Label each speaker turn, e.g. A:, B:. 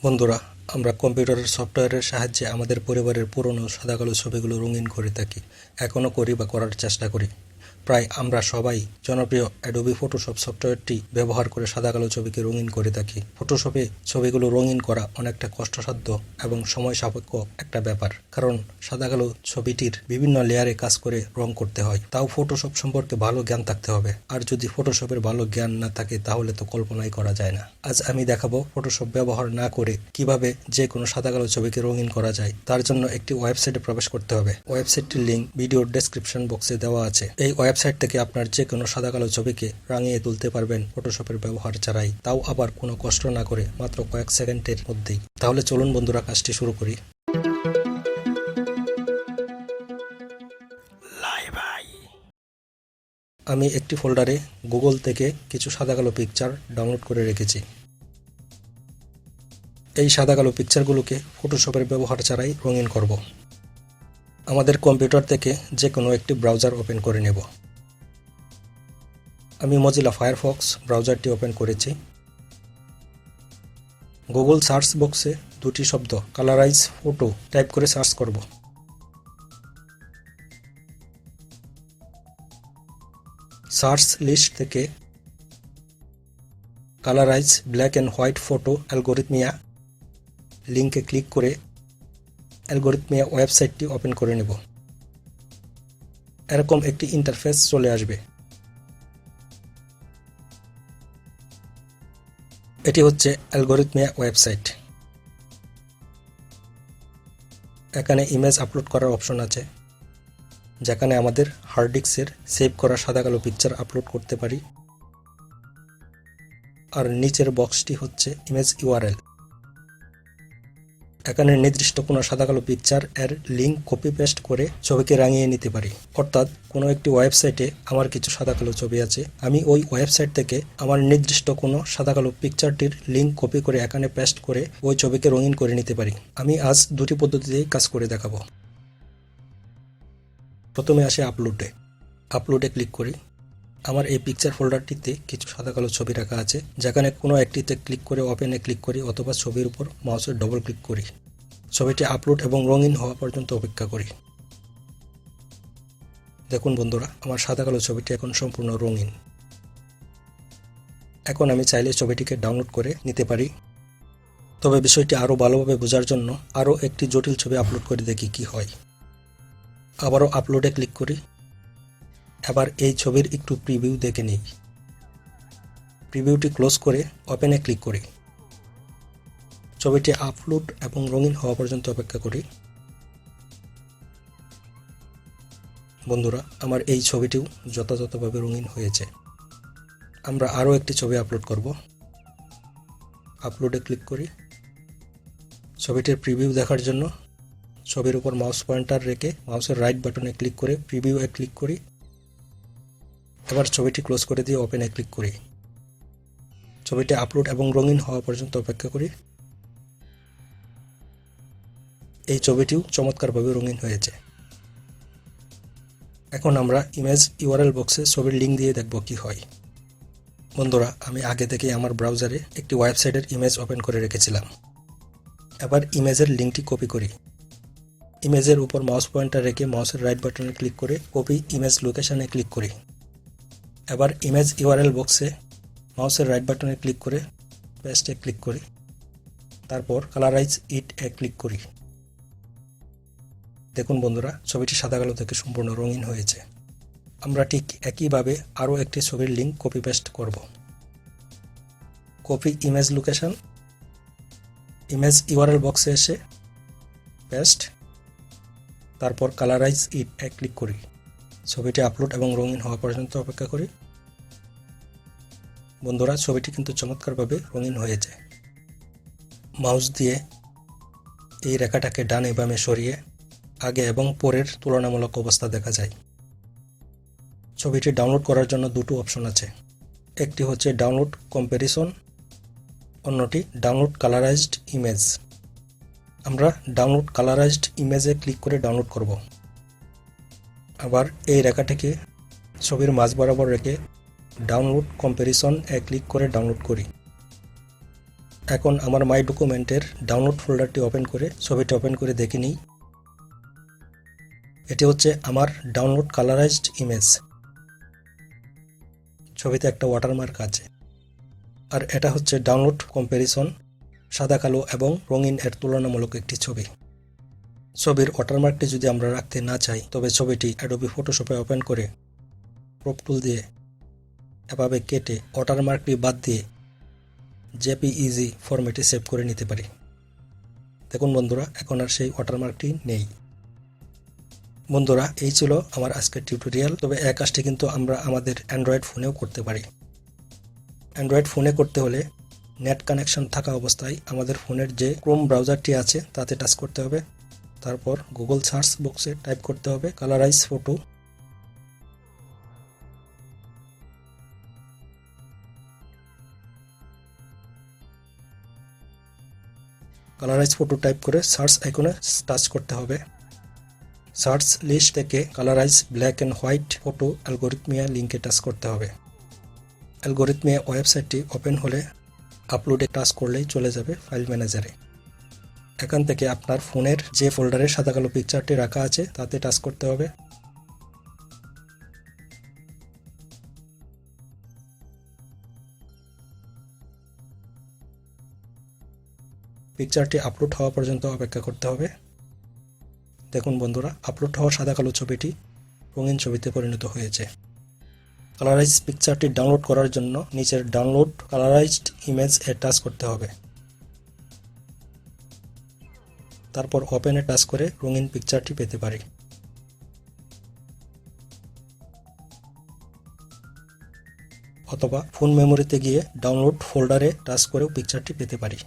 A: বন্ধুরা, আমরা কম্পিউটারের সফটওয়্যারের সাহায্যে আমাদের পরিবারের পুরনো সাদা-কালো ছবিগুলো রঙিন করে থাকি। এখনও করি বা করার চেষ্টা করি। প্রায় আমরা সবাই জনপ্রিয় অ্যাডোবি ফটোশপ সফটওয়্যারটি ব্যবহার করে সাদা-কালো ছবিকে রঙিন করে থাকি। ফটোশপে ছবিগুলো রঙিন করা অনেকটা কষ্টসাধ্য এবং সময় সাপেক্ষ একটা ব্যাপার, কারণ সাদা-কালো ছবিটির বিভিন্ন লেয়ারে কাজ করে রং করতে হয়। তাও ফটোশপ সম্পর্কে ভালো জ্ঞান থাকতে হবে, আর যদি ফটোশপের ভালো জ্ঞান না থাকে তাহলে তো কল্পনাই করা যায় না। আজ আমি দেখাবো ফটোশপ ব্যবহার না করে কিভাবে যে কোনো সাদা-কালো ছবিকে রঙিন করা যায়। তার জন্য একটি ওয়েবসাইটে প্রবেশ করতে হবে। ওয়েবসাইটটির লিঙ্ক ভিডিওর ডেসক্রিপশন বক্সে দেওয়া আছে। এই ওয়েবসাইট থেকে আপনার যে কোনো সাদা-কালো ছবিকে রাঙিয়ে তুলতে পারবেন ফটোশপের ব্যবহার ছাড়াই, তাও আবার কোনো কষ্ট না করে, মাত্র কয়েক সেকেন্ডের মধ্যেই। তাহলে চলুন বন্ধুরা, কাজটি শুরু করি। আমি একটি ফোল্ডারে গুগল থেকে কিছু সাদা-কালো পিকচার ডাউনলোড করে রেখেছি। এই সাদা-কালো পিকচারগুলোকে ফটোশপের ব্যবহার ছাড়াই রঙিন করব। আমাদের কম্পিউটার থেকে যে কোনো একটি ব্রাউজার ওপেন করে নেব। আমি মজিলা ফায়ারফক্স ব্রাউজারটি ওপেন করেছি। গুগল সার্চ বক্সে দুটি শব্দ কালারাইজ ফটো টাইপ করে সার্চ করব। সার্চ লিস্ট থেকে colourise black and white photo Algorithmia লিঙ্কে ক্লিক করে অ্যালগোরিথমিয়া ওয়েবসাইটটি ওপেন করে নেব। এরকম একটি ইন্টারফেস চলে আসবে। এটি হচ্ছে অ্যালগোরিথমিয়া ওয়েবসাইট। এখানে ইমেজ আপলোড করার অপশন আছে, যেখানে আমাদের হার্ড ডিস্কের সেভ করা সাদা-কালো পিকচার আপলোড করতে পারি। আর নিচের বক্সটি হচ্ছে ইমেজ ইউআরএল। এখানে নির্দিষ্ট কোনো সাদা-কালো পিকচার এর লিঙ্ক কপি পেস্ট করে ছবিকে রাঙিয়ে নিতে পারি। অর্থাৎ কোনো একটি ওয়েবসাইটে আমার কিছু সাদা-কালো ছবি আছে, আমি ওই ওয়েবসাইট থেকে আমার নির্দিষ্ট কোনো সাদা-কালো পিকচারটির লিঙ্ক কপি করে এখানে পেস্ট করে ওই ছবিকে রঙিন করে নিতে পারি। আমি আজ দুটি পদ্ধতিতেই কাজ করে দেখাবো। প্রথমে আসে আপলোডে ক্লিক করি। আমার এই পিকচার ফোল্ডারটিতে কিছু সাদা-কালো ছবি রাখা আছে, যেখানে কোনো একটিতে ক্লিক করে ওপেনে ক্লিক করি অথবা ছবির উপর মাউসের ডবল ক্লিক করি। ছবিটি আপলোড এবং রঙিন হওয়া পর্যন্ত অপেক্ষা করি। দেখুন বন্ধুরা, আমার সাদা-কালো ছবিটি এখন সম্পূর্ণ রঙিন। এখন আমি চাইলে ছবিটিকে ডাউনলোড করে নিতে পারি। তবে বিষয়টি আরও ভালোভাবে বোঝার জন্য আরও একটি জটিল ছবি আপলোড করে দেখি কি হয়। আবারও আপলোডে ক্লিক করি। এবার এই ছবির একটু প্রিভিউ দেখে নিই। প্রিভিউটি ক্লোজ করে ওপেনে ক্লিক করি। ছবিটি আপলোড এবং রঙিন হওয়া পর্যন্ত অপেক্ষা করি। বন্ধুরা, আমার এই ছবিটিও যথাযথভাবে রঙিন হয়েছে। আমরা আরও একটি ছবি আপলোড করব। আপলোডে ক্লিক করি। ছবিটির প্রিভিউ দেখার জন্য ছবির উপর মাউস পয়েন্টার রেখে মাউসের রাইট বাটনে ক্লিক করে প্রিভিউয়ে ক্লিক করি। এবার ছবিটি ক্লোজ করে দিয়ে ওপেনে ক্লিক করি। ছবিটি আপলোড এবং রঙিন হওয়া পর্যন্ত অপেক্ষা করি। এই ছবিটিও চমৎকারভাবে রঙিন হয়েছে। এখন আমরা ইমেজ ইউআরএল বক্সে ছবির লিঙ্ক দিয়ে দেখব কি হয়। বন্ধুরা, আমি আগে থেকেই আমার ব্রাউজারে একটি ওয়েবসাইটের ইমেজ ওপেন করে রেখেছিলাম। এবার ইমেজের লিঙ্কটি কপি করি। ইমেজের উপর মাউস পয়েন্টার রেখে মাউসের রাইট বাটনে ক্লিক করে কপি ইমেজ লোকেশনে ক্লিক করি। এবার ইমেজ ইউআরএল বক্সে মাউসের রাইট বাটনে ক্লিক করে পেস্টে ক্লিক করি। তারপর কালারাইজ ইট-এ ক্লিক করি। দেখুন বন্ধুরা, ছবিটি সাদা-কালো থেকে সম্পূর্ণ রঙিন হয়েছে। আমরা ঠিক একইভাবে আরও একটি ছবির লিঙ্ক কপি পেস্ট করব। Copy image location, image URL বক্সে এসে পেস্ট, তারপর কালারাইজ ইট-এ ক্লিক করি। ছবিটি আপলোড এবং রঙিন হওয়া পর্যন্ত অপেক্ষা করি। বন্ধুরা, ছবিটি কিন্তু চমৎকারভাবে রঙিন হয়েছে। মাউস দিয়ে এই রেখাটাকে ডানে বামে সরিয়ে আগে এবং পরের তুলনামূলক অবস্থা দেখা যায়। ছবিটি ডাউনলোড করার জন্য দুটো অপশন আছে। একটি হচ্ছে ডাউনলোড কম্প্যারিসন, অন্যটি ডাউনলোড কালারাইজড ইমেজ। আমরা ডাউনলোড কালারাইজড ইমেজে ক্লিক করে ডাউনলোড করব। আবার এই রেখাটিকে ছবির মাঝ বরাবর রেখে ডাউনলোড কম্প্যারিসন-এ ক্লিক করে ডাউনলোড করি। এখন আমার মাই ডকুমেন্টের ডাউনলোড ফোল্ডারটি ওপেন করে ছবিটি ওপেন করে দেখে নিই। এটি হচ্ছে আমার ডাউনলোড কালারাইজড ইমেজ। ছবিতে একটা ওয়াটারমার্ক আছে। আর এটা হচ্ছে ডাউনলোড কম্প্যারিজন, সাদা কালো এবং রঙিন এর তুলনামূলক একটি ছবি। ছবির ওয়াটারমার্কটি যদি আমরা রাখতে না চাই তবে ছবিটি অ্যাডোবি ফটোশপে ওপেন করে ক্রপ টুল দিয়ে এভাবে কেটে ওয়াটারমার্কটি বাদ দিয়ে জেপিইজি ফরম্যাটে সেভ করে নিতে পারি। দেখুন বন্ধুরা, এখন আর সেই ওয়াটারমার্কটি নেই। বন্ধুরা, এই ছিল আমার আজকের টিউটোরিয়াল। তবে এই কাজটি কিন্তু আমরা আমাদের অ্যান্ড্রয়েড ফোনেও করতে পারি। অ্যান্ড্রয়েড ফোনে করতে হলে নেট কানেকশন থাকা অবস্থায় আমাদের ফোনের যে ক্রোম ব্রাউজারটি আছে তাতে টাচ করতে হবে। তারপর গুগল সার্চ বক্সে টাইপ করতে হবে colourise photo. Colourise photo type করে সার্চ আইকনে টাচ করতে হবে। সার্চ লিস্ট থেকে colourise black and white photo Algorithmia লিঙ্কে টাচ করতে হবে। অ্যালগরিথমিয়া ওয়েবসাইটটি ওপেন হলে আপলোডে টাচ করলেই চলে যাবে ফাইল ম্যানেজারে। এখান থেকে আপনার ফোনের যে ফোল্ডারে সাদা কালো পিকচারটি রাখা আছে তাতে টাচ করতে হবে। পিকচারটি আপলোড হওয়া পর্যন্ত অপেক্ষা করতে হবে। দেখুন বন্ধুরা, আপলোড হওয়া সাদা কালো ছবিটি রঙিন ছবিতে পরিণত হয়েছে। কালারাইজ পিকচারটি ডাউনলোড করার জন্য নিচের ডাউনলোড কালারাইজড ইমেজ এ টাচ করতে হবে। তারপর ওপেনে টাচ করে রঙিন পিকচারটি পেতে পারি। অথবা ফোন মেমোরিতে গিয়ে ডাউনলোড ফোল্ডারে টাচ করেও পিকচারটি পেতে পারি।